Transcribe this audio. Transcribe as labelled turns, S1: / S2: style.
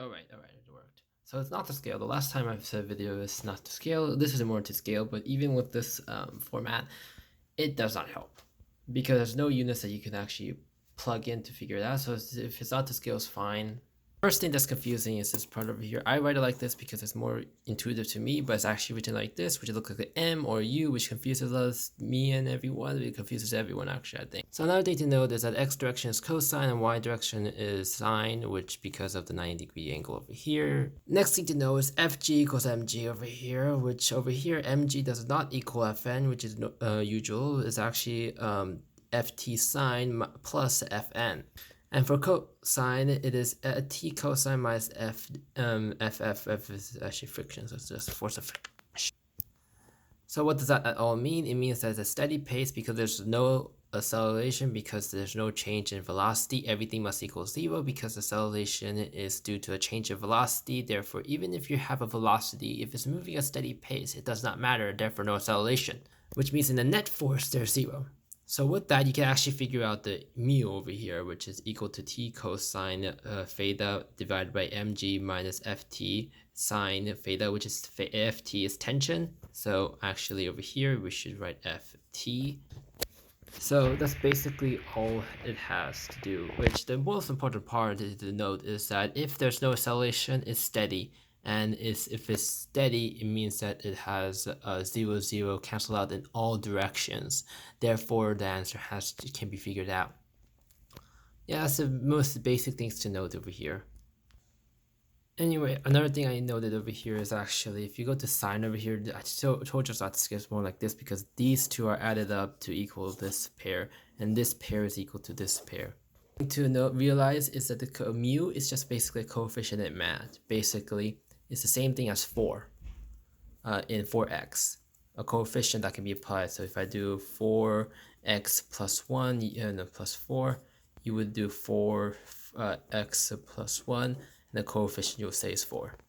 S1: Alright, it worked. So it's not to scale. The last time I've said video is not to scale. This is more to scale, but even with this format, it does not help because there's no units that you can actually plug in to figure it out. So if it's not to scale, it's fine. First thing that's confusing is this part over here. I write it like this because it's more intuitive to me, but it's actually written like this, which looks like an M or a U, which confuses us, me and everyone. It confuses everyone actually, I think. So another thing to note is that X direction is cosine and Y direction is sine, which because of the 90-degree angle over here. Next thing to know is FG equals MG over here, which over here MG does not equal Fn, which is usual. It's actually Ft sine plus Fn. And for cosine, it is t cosine minus f is actually friction, so it's just force of friction. So what does that at all mean? It means that it's a steady pace because there's no acceleration, because there's no change in velocity. Everything must equal 0 because acceleration is due to a change in velocity. Therefore, even if you have a velocity, if it's moving at a steady pace, it does not matter, therefore no acceleration. Which means in the net force, there's 0. So with that, you can actually figure out the mu over here, which is equal to t cosine theta divided by mg minus ft sine theta, which is ft is tension. So actually over here, we should write ft. So that's basically all it has to do, which the most important part to note is that if there's no acceleration, it's steady. And if it's steady, it means that it has 0, 0 cancel out in all directions. Therefore, the answer can be figured out. Yeah, that's the most basic things to note over here. Anyway, another thing I noted over here is actually, if you go to sine over here, I told you not to skip more like this because these two are added up to equal this pair, and this pair is equal to this pair. To realize is that the mu is just basically a coefficient in math. Basically, it's the same thing as 4 in 4x, a coefficient that can be applied. So if I do 4x plus 1, no, plus 4, you would do 4x plus 1, and the coefficient you'll say is 4.